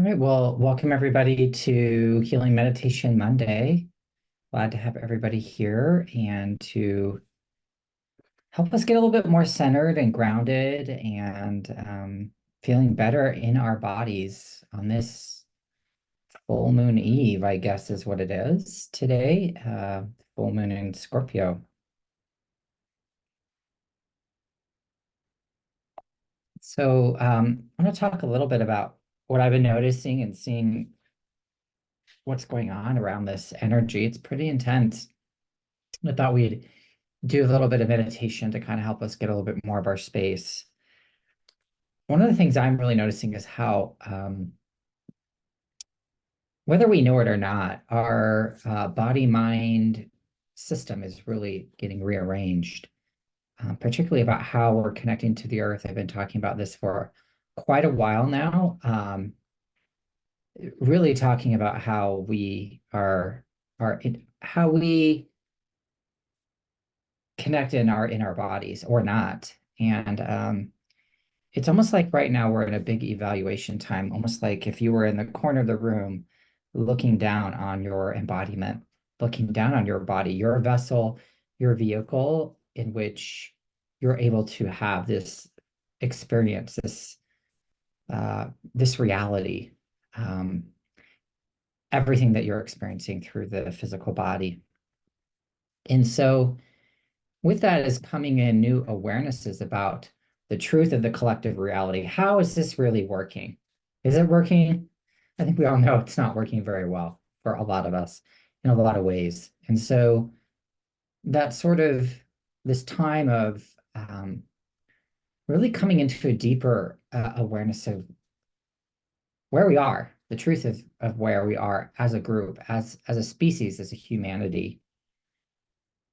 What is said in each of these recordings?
All right, well, welcome everybody to Healing Meditation Monday. Glad to have everybody here and to help us get a little bit more centered and grounded and feeling better in our bodies on this full moon eve, I guess is what it is today, full moon in Scorpio. So I want to talk a little bit about what I've been noticing and seeing what's going on around this energy. It's pretty intense. I thought we'd do a little bit of meditation to kind of help us get a little bit more of our space. One of the things I'm really noticing is how, whether we know it or not, our body-mind system is really getting rearranged, particularly about how we're connecting to the earth. I've been talking about this for quite a while now, really talking about how we are how we connect in our bodies or not. And it's almost like right now we're in a big evaluation time, almost like if you were in the corner of the room looking down on your embodiment, looking down on your body, your vessel, your vehicle in which you're able to have this experience, this reality, um, everything that you're experiencing through the physical body. And so with that is coming in new awarenesses about the truth of the collective reality. How is this really working? Is it working? I think we all know it's not working very well for a lot of us in a lot of ways. And so that sort of this time of really coming into a deeper awareness of where we are, the truth of where we are as a group, as a species, as a humanity,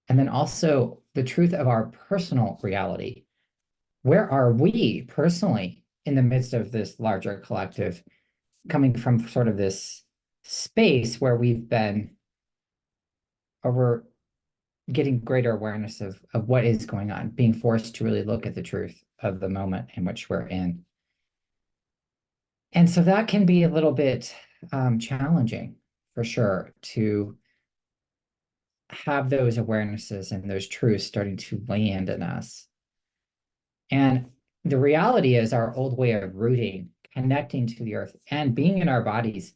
and then also the truth of our personal reality. Where are we personally in the midst of this larger collective, coming from sort of this space where we've been, or we're getting greater awareness of what is going on, being forced to really look at the truth of the moment in which we're in. And so that can be a little bit challenging for sure to have those awarenesses and those truths starting to land in us. And the reality is our old way of rooting, connecting to the earth, and being in our bodies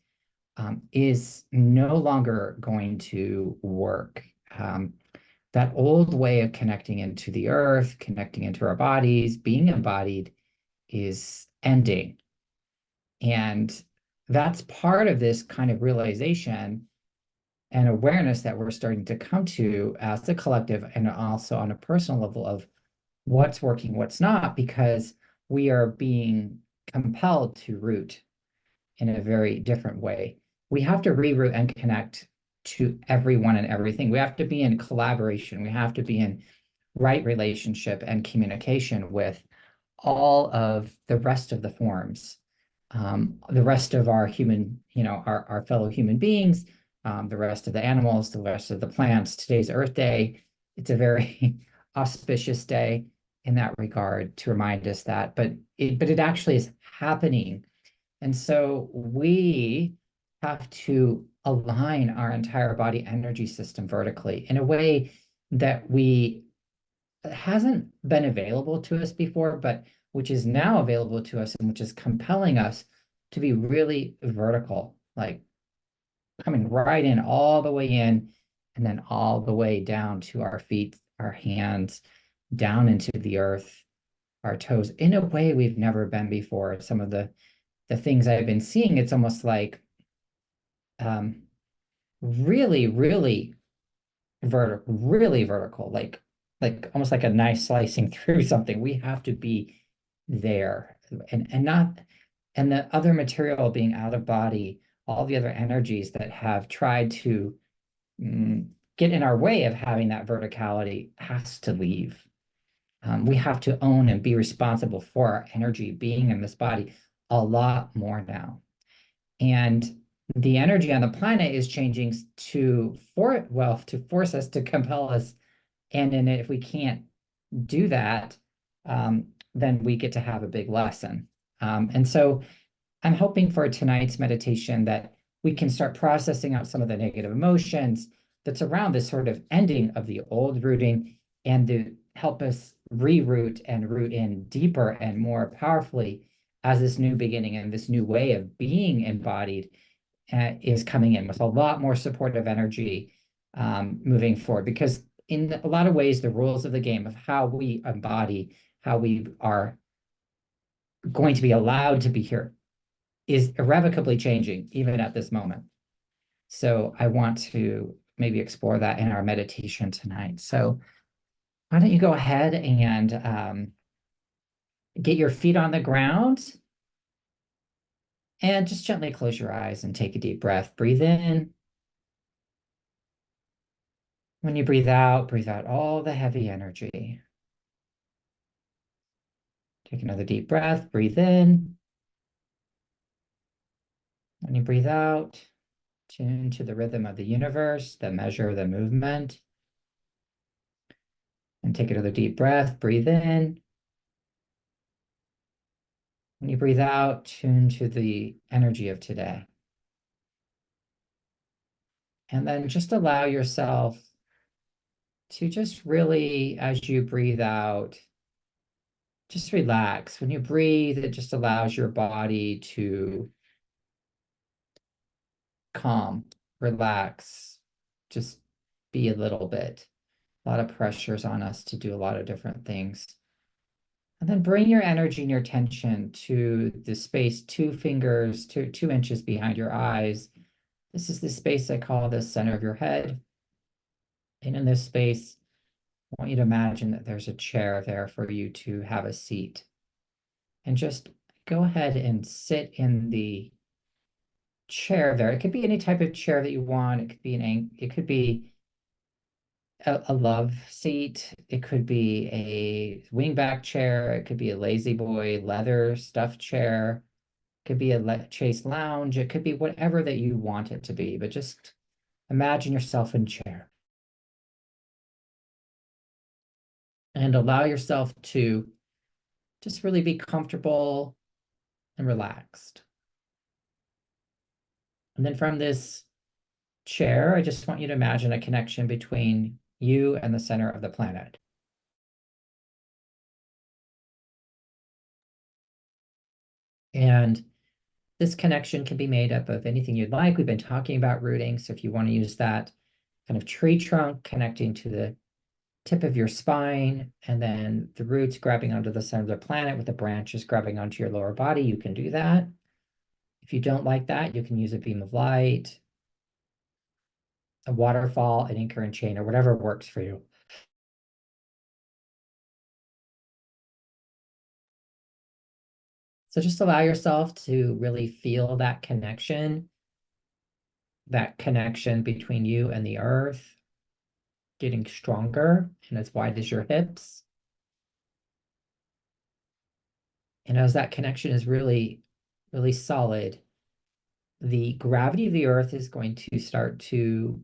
is no longer going to work. That old way of connecting into the earth, connecting into our bodies, being embodied is ending. And that's part of this kind of realization and awareness that we're starting to come to as a collective and also on a personal level of what's working, what's not, because we are being compelled to root in a very different way. We have to reroute and connect to everyone and everything. We have to be in collaboration. We have to be in right relationship and communication with all of the rest of the forms, the rest of our human, our fellow human beings, the rest of the animals, the rest of the plants. Today's Earth Day. It's a very auspicious day in that regard to remind us that, but it actually is happening. And so we have to align our entire body energy system vertically in a way that we hasn't been available to us before, but which is now available to us and which is compelling us to be really vertical, like coming right in, all the way in, and then all the way down to our feet, our hands, down into the earth, our toes, in a way we've never been before. Some of the things I've been seeing, it's almost like um, really, really vertical, like almost like a knife slicing through something. We have to be there and not, and the other material being out of body, all the other energies that have tried to get in our way of having that verticality has to leave. We have to own and be responsible for our energy being in this body a lot more now. And the energy on the planet is changing to force us, to compel us. And then if we can't do that, then we get to have a big lesson. And so I'm hoping for tonight's meditation that we can start processing out some of the negative emotions that's around this sort of ending of the old rooting and to help us reroot and root in deeper and more powerfully as this new beginning and this new way of being embodied is coming in with a lot more supportive energy moving forward. Because in a lot of ways, the rules of the game of how we embody, how we are going to be allowed to be here is irrevocably changing even at this moment. So I want to maybe explore that in our meditation tonight. So why don't you go ahead and get your feet on the ground and just gently close your eyes and take a deep breath. Breathe in. When you breathe out all the heavy energy. Take another deep breath. Breathe in. When you breathe out, tune to the rhythm of the universe, the measure of the movement. And take another deep breath. Breathe in. When you breathe out, tune to the energy of today. And then just allow yourself to just really, as you breathe out, just relax. When you breathe, it just allows your body to calm, relax, just be a little bit. A lot of pressures on us to do a lot of different things. And then bring your energy and your attention to the space 2 fingers, 2 inches behind your eyes. This is the space I call the center of your head. And in this space, I want you to imagine that there's a chair there for you to have a seat. And just go ahead and sit in the chair there. It could be any type of chair that you want. It could be it could be a love seat. It could be a wingback chair. It could be a lazy boy leather stuffed chair. It could be a chase lounge. It could be whatever that you want it to be, but just imagine yourself in chair and allow yourself to just really be comfortable and relaxed. And then from this chair, I just want you to imagine a connection between you and the center of the planet. And this connection can be made up of anything you'd like. We've been talking about rooting. So if you want to use that kind of tree trunk connecting to the tip of your spine, and then the roots grabbing onto the center of the planet with the branches grabbing onto your lower body, you can do that. If you don't like that, you can use a beam of light, a waterfall, an anchor and chain, or whatever works for you. So just allow yourself to really feel that connection between you and the earth, getting stronger and as wide as your hips. And as that connection is really, really solid, the gravity of the earth is going to start to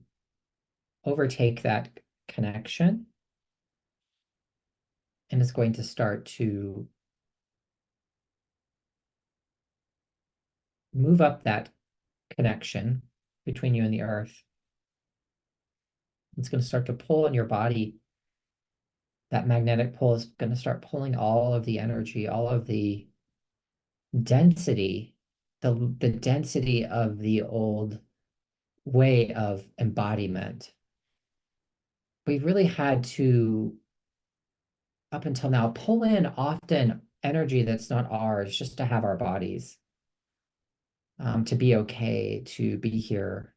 overtake that connection and it's going to start to move up that connection between you and the earth. It's going to start to pull on your body. That magnetic pull is going to start pulling all of the energy, all of the density, the density of the old way of embodiment. We've really had to, up until now, pull in often energy that's not ours just to have our bodies, to be okay, to be here.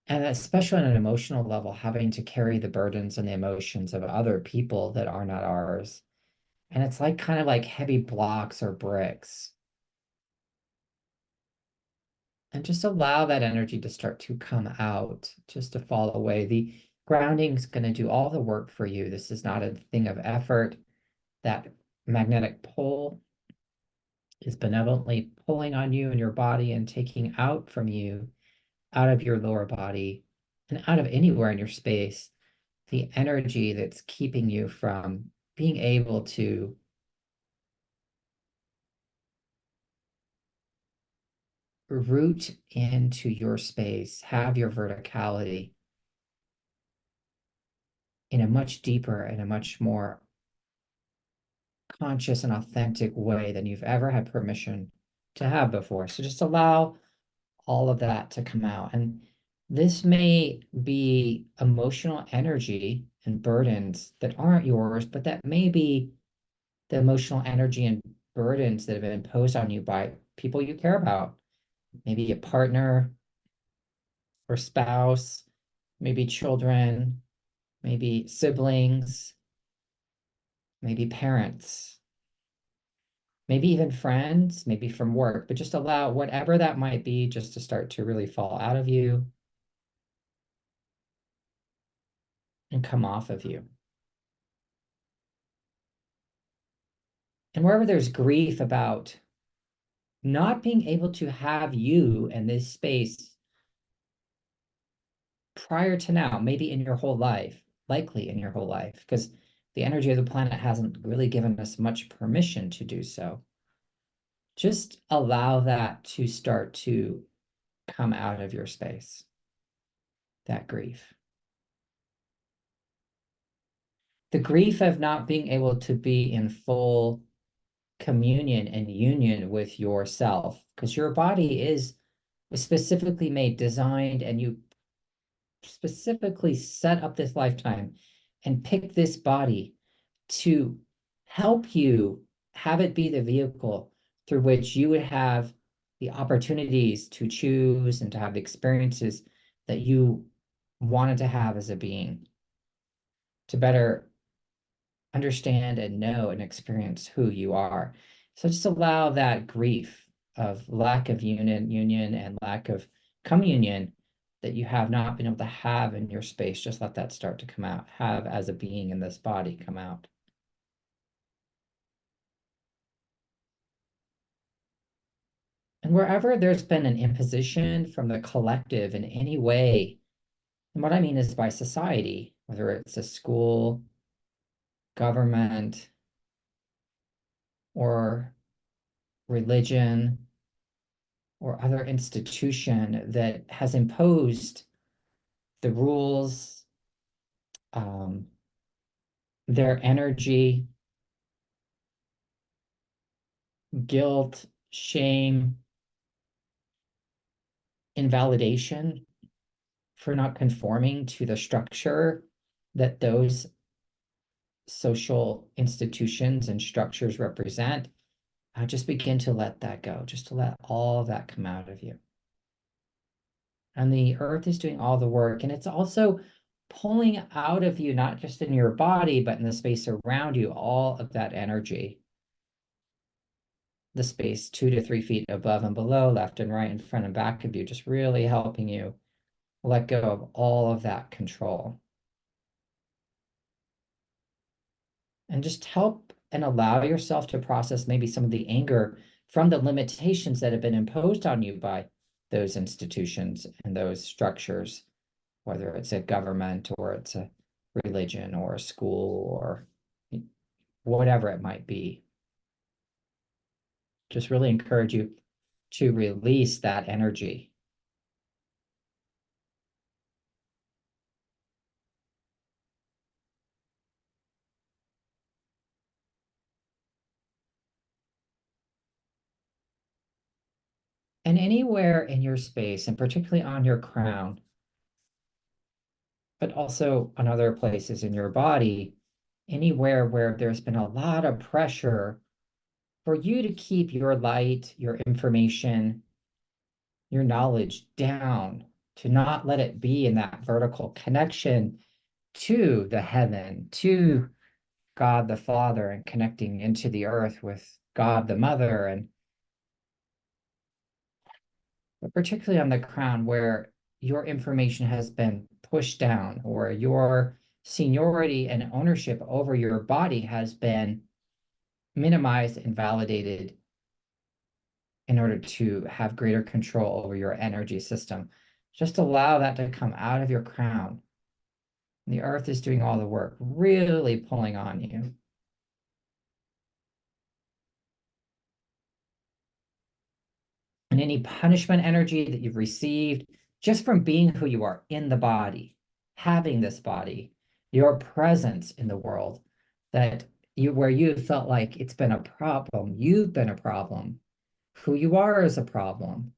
And especially on an emotional level, having to carry the burdens and the emotions of other people that are not ours. And it's like kind of like heavy blocks or bricks. And just allow that energy to start to come out, just to fall away. The grounding is going to do all the work for you. This is not a thing of effort. That magnetic pull is benevolently pulling on you and your body and taking out from you, out of your lower body, and out of anywhere in your space, the energy that's keeping you from being able to root into your space, have your verticality in a much deeper and a much more conscious and authentic way than you've ever had permission to have before. So just allow all of that to come out. And this may be emotional energy and burdens that aren't yours, but that may be the emotional energy and burdens that have been imposed on you by people you care about. Maybe a partner or spouse, maybe children, maybe siblings, maybe parents, maybe even friends, maybe from work, but just allow whatever that might be just to start to really fall out of you and come off of you. And wherever there's grief about not being able to have you in this space prior to now, maybe in your whole life, likely in your whole life, because the energy of the planet hasn't really given us much permission to do so. Just allow that to start to come out of your space, that grief. The grief of not being able to be in full communion and union with yourself, because your body is specifically made, designed, and you specifically set up this lifetime and pick this body to help you have it be the vehicle through which you would have the opportunities to choose and to have the experiences that you wanted to have as a being, to better understand and know and experience who you are. So just allow that grief of lack of union and lack of communion that you have not been able to have in your space. Just let that start to come out, have as a being in this body come out. And wherever there's been an imposition from the collective in any way, and what I mean is by society, whether it's a school, government, or religion, or other institution that has imposed the rules, um, their energy, guilt, shame, invalidation for not conforming to the structure that those social institutions and structures represent, just begin to let that go, just to let all of that come out of you. And the earth is doing all the work, and it's also pulling out of you, not just in your body, but in the space around you, all of that energy, the space 2 to 3 feet above and below, left and right, in front and back of you, just really helping you let go of all of that control. And just help and allow yourself to process maybe some of the anger from the limitations that have been imposed on you by those institutions and those structures, whether it's a government or it's a religion or a school or whatever it might be. Just really encourage you to release that energy. And anywhere in your space, and particularly on your crown, but also on other places in your body, anywhere where there's been a lot of pressure for you to keep your light, your information, your knowledge down, to not let it be in that vertical connection to the heaven, to God the Father, and connecting into the earth with God the Mother, and but particularly on the crown where your information has been pushed down, or your seniority and ownership over your body has been minimized and validated in order to have greater control over your energy system. Just allow that to come out of your crown. The earth is doing all the work, really pulling on you. And any punishment energy that you've received just from being who you are in the body, having this body, your presence in the world, that you where you felt like it's been a problem, you've been a problem, who you are is a problem.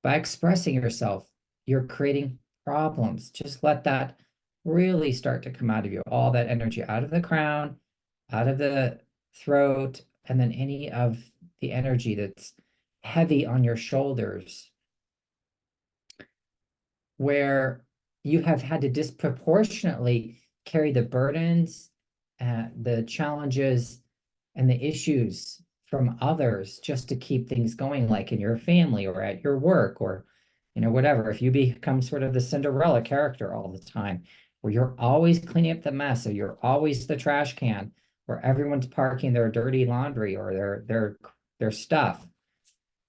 By expressing yourself, you're creating problems. Just let that really start to come out of you, all that energy out of the crown, out of the throat, and then any of the energy that's heavy on your shoulders, where you have had to disproportionately carry the burdens, the challenges, and the issues from others just to keep things going, like in your family or at your work or, whatever. If you become sort of the Cinderella character all the time, where you're always cleaning up the mess, or you're always the trash can, where everyone's parking their dirty laundry or their stuff,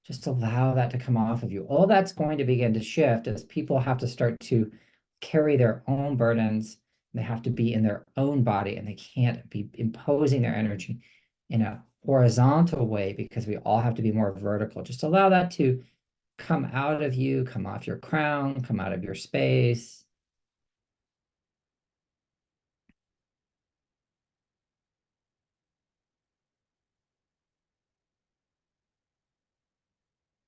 just allow that to come off of you. All that's going to begin to shift as people have to start to carry their own burdens. They have to be in their own body, and they can't be imposing their energy in a horizontal way, because we all have to be more vertical. Just allow that to come out of you, come off your crown, come out of your space.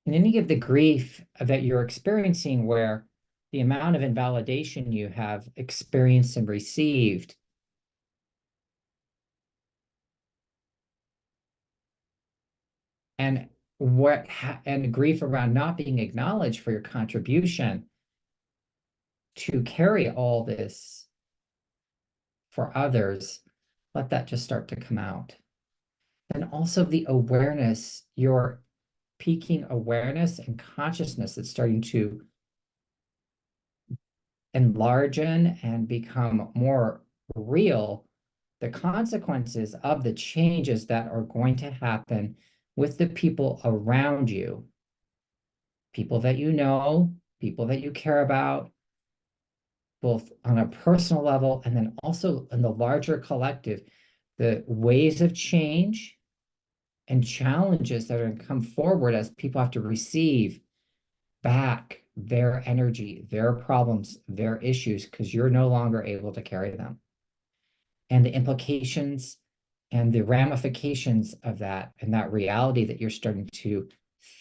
And any of the grief that you're experiencing, where the amount of invalidation you have experienced and received, and and grief around not being acknowledged for your contribution to carry all this for others, let that just start to come out. And also the awareness, your peaking awareness and consciousness that's starting to enlarge and become more real, the consequences of the changes that are going to happen with the people around you, people that you know, people that you care about, both on a personal level and then also in the larger collective, the waves of change and challenges that are going to come forward as people have to receive back their energy, their problems, their issues, because you're no longer able to carry them. And the implications and the ramifications of that, and that reality that you're starting to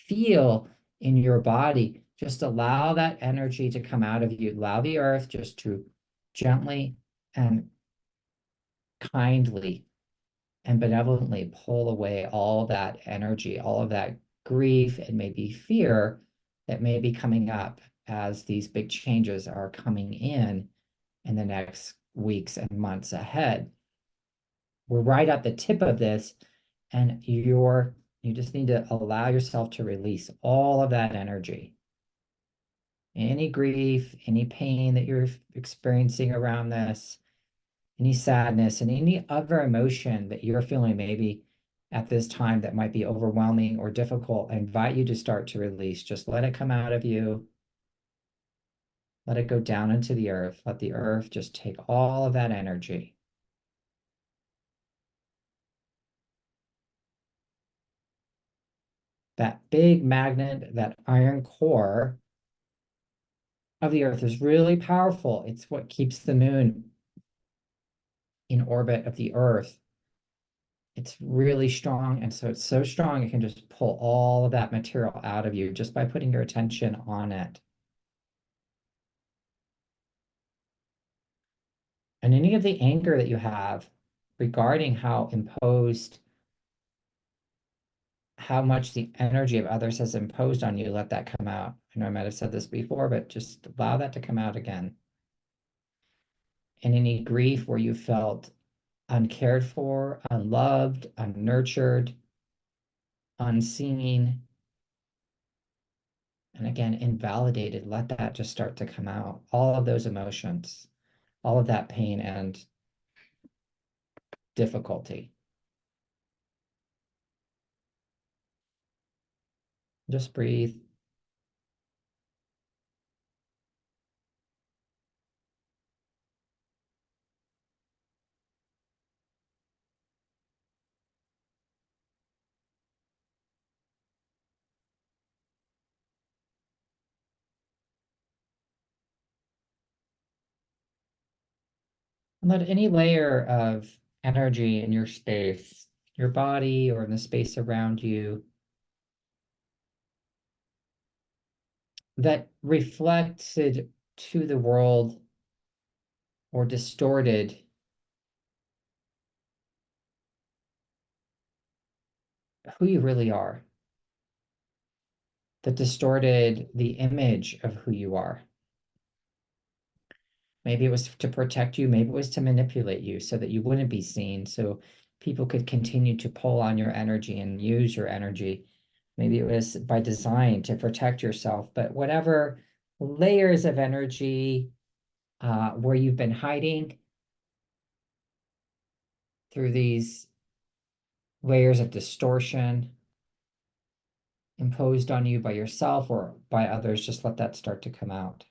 feel in your body, just allow that energy to come out of you. Allow the earth just to gently and kindly and benevolently pull away all that energy, all of that grief and maybe fear that may be coming up as these big changes are coming in the next weeks and months ahead. We're right at the tip of this, and you just need to allow yourself to release all of that energy. Any grief, any pain that you're experiencing around this, any sadness, and any other emotion that you're feeling maybe at this time that might be overwhelming or difficult, I invite you to start to release. Just let it come out of you. Let it go down into the earth. Let the earth just take all of that energy. That big magnet, that iron core of the earth is really powerful. It's what keeps the moon in orbit of the earth. It's really strong. And so it's so strong, it can just pull all of that material out of you just by putting your attention on it. And any of the anger that you have regarding how much the energy of others has imposed on you, let that come out. I know I might have said this before, but just allow that to come out again. And any grief where you felt uncared for, unloved, unnurtured, unseen, and again, invalidated, let that just start to come out. All of those emotions, all of that pain and difficulty. Just breathe. And let any layer of energy in your space, your body or in the space around you, that reflected to the world or distorted who you really are, that distorted the image of who you are. Maybe it was to protect you, maybe it was to manipulate you so that you wouldn't be seen, so people could continue to pull on your energy and use your energy. Maybe it was by design to protect yourself, but whatever layers of energy where you've been hiding through these layers of distortion imposed on you by yourself or by others, just let that start to come out.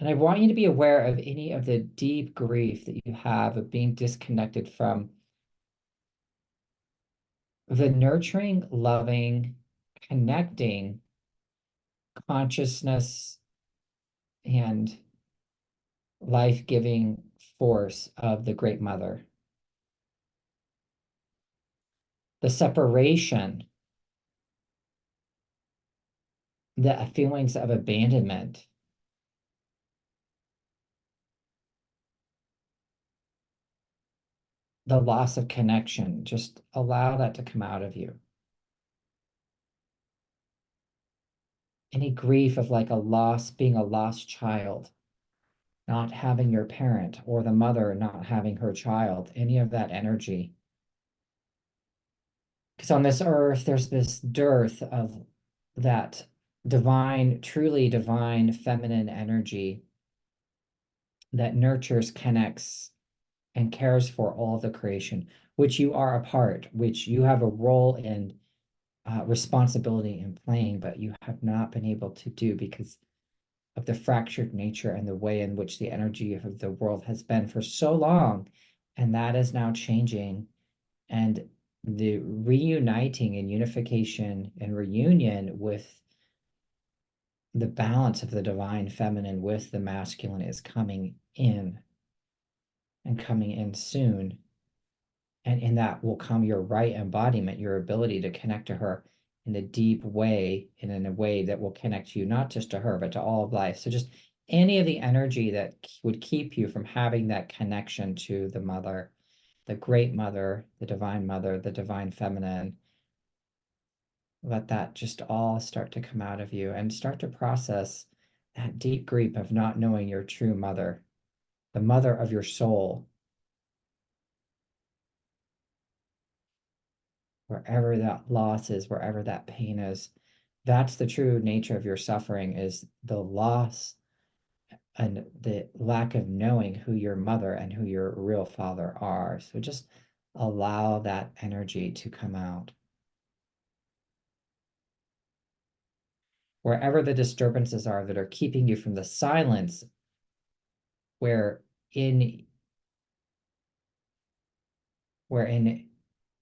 And I want you to be aware of any of the deep grief that you have of being disconnected from the nurturing, loving, connecting consciousness and life-giving force of the Great Mother. The separation, the feelings of abandonment, the loss of connection, just allow that to come out of you. Any grief of like a loss, being a lost child, not having your parent, or the mother not having her child, any of that energy. Because on this earth, there's this dearth of that divine, truly divine feminine energy that nurtures, connects, and cares for all of the creation, which you are a part, which you have a role in, responsibility in playing, but you have not been able to do because of the fractured nature and the way in which the energy of the world has been for so long. And that is now changing. And the reuniting and unification and reunion with the balance of the divine feminine with the masculine is coming in and coming in soon. And in that will come your right embodiment, your ability to connect to her in a deep way and in a way that will connect you not just to her, but to all of life. So just any of the energy that would keep you from having that connection to the mother, the great mother, the divine feminine, let that just all start to come out of you and start to process that deep grief of not knowing your true mother, the mother of your soul, wherever that loss is, wherever that pain is. That's the true nature of your suffering, is the loss and the lack of knowing who your mother and who your real father are. So just allow that energy to come out. Wherever the disturbances are that are keeping you from the silence where in wherein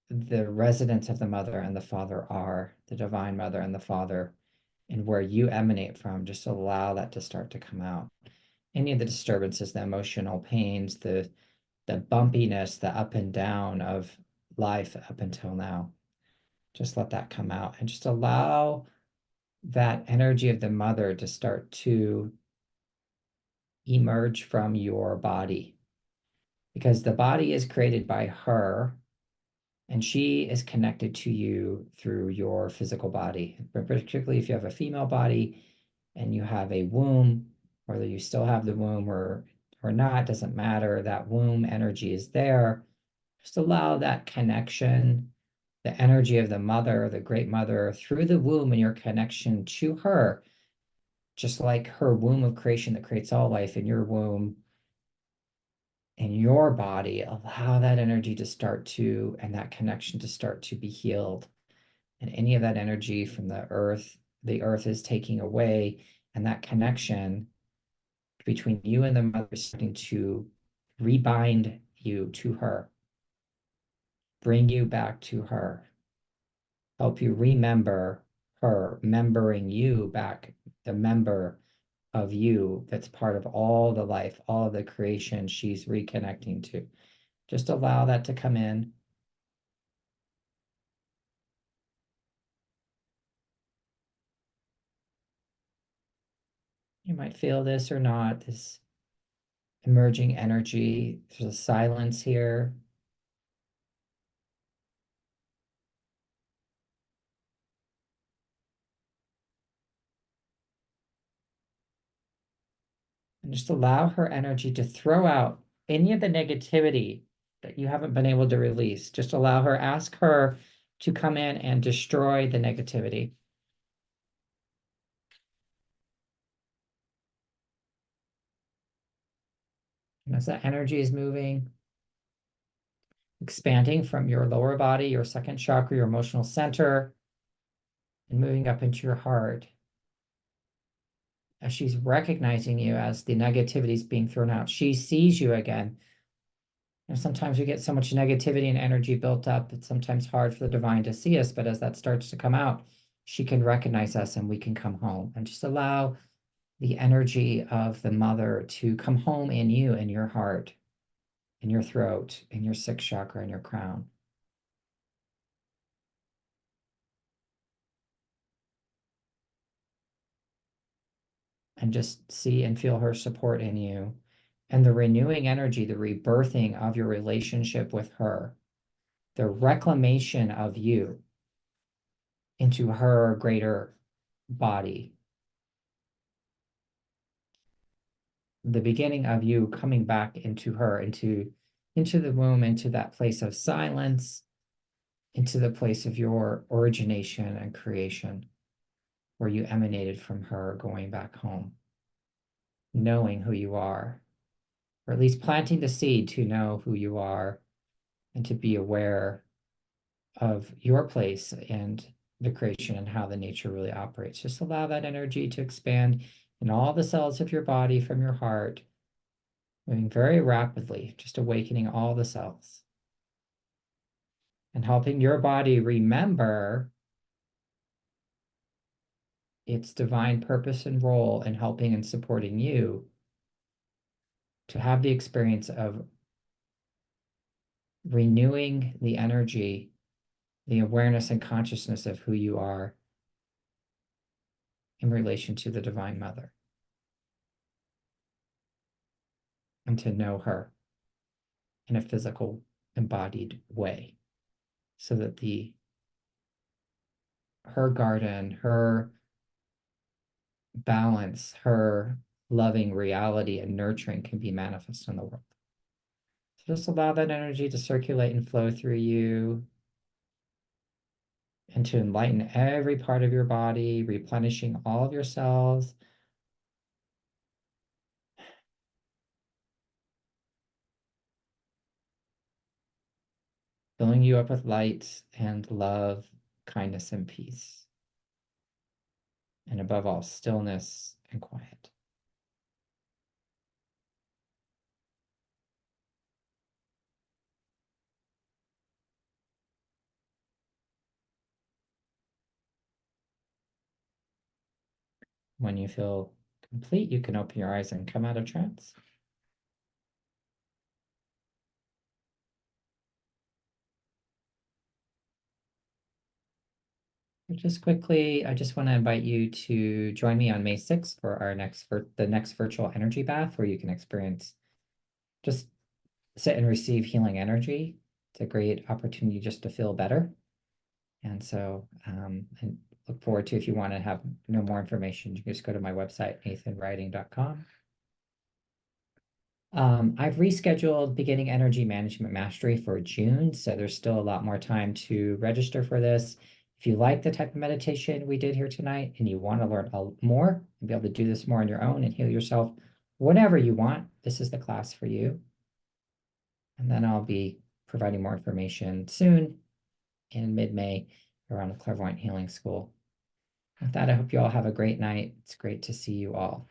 the residents of the mother and the father are, the divine mother and the father, and where you emanate from, just allow that to start to come out. Any of the disturbances, the emotional pains, the bumpiness, the up and down of life up until now, just let that come out and just allow that energy of the mother to start to emerge from your body, because the body is created by her and she is connected to you through your physical body. But particularly if you have a female body and you have a womb, whether you still have the womb or not, doesn't matter. That womb energy is there. Just allow that connection, the energy of the mother, the great mother, through the womb and your connection to her, just like her womb of creation that creates all life in your womb, in your body, allow that energy to start to, and that connection to start to be healed. And any of that energy from the earth is taking away, and that connection between you and the mother is starting to rebind you to her, bring you back to her, help you remember her, membering you back, the member of you that's part of all the life, all of the creation she's reconnecting to. Just allow that to come in. You might feel this or not, this emerging energy. There's a silence here. And just allow her energy to throw out any of the negativity that you haven't been able to release. Just allow her, ask her to come in and destroy the negativity. And as that energy is moving, expanding from your lower body, your second chakra, your emotional center, and moving up into your heart, as she's recognizing you as the negativity is being thrown out, she sees you again. And sometimes we get so much negativity and energy built up, it's sometimes hard for the divine to see us, but as that starts to come out, she can recognize us and we can come home. And just allow the energy of the mother to come home in you, in your heart, in your throat, in your sixth chakra, in your crown. And just see and feel her support in you. And the renewing energy, the rebirthing of your relationship with her, the reclamation of you into her greater body, the beginning of you coming back into her, into the womb, into that place of silence, into the place of your origination and creation, where you emanated from her, going back home, knowing who you are, or at least planting the seed to know who you are and to be aware of your place and the creation and how the nature really operates. Just allow that energy to expand in all the cells of your body from your heart, moving very rapidly, just awakening all the cells and helping your body remember its divine purpose and role in helping and supporting you to have the experience of renewing the energy, the awareness and consciousness of who you are in relation to the Divine Mother, and to know her in a physical, embodied way, so that her garden, her balance, her loving reality and nurturing can be manifest in the world. So just allow that energy to circulate and flow through you and to enlighten every part of your body, replenishing all of your cells, filling you up with light and love, kindness, and peace. And above all, stillness and quiet. When you feel complete, you can open your eyes and come out of trance. Just quickly, I just want to invite you to join me on May 6th for the next virtual energy bath, where you can experience, just sit and receive healing energy. It's a great opportunity just to feel better. And so and look forward to, if you want to have no more information, you can just go to my website, nathanwriting.com. I've rescheduled Beginning Energy Management Mastery for June, so there's still a lot more time to register for this. If you like the type of meditation we did here tonight and you want to learn more and be able to do this more on your own and heal yourself whenever you want, this is the class for you. And then I'll be providing more information soon in mid-May around the Clairvoyant Healing School. With that, I hope you all have a great night. It's great to see you all.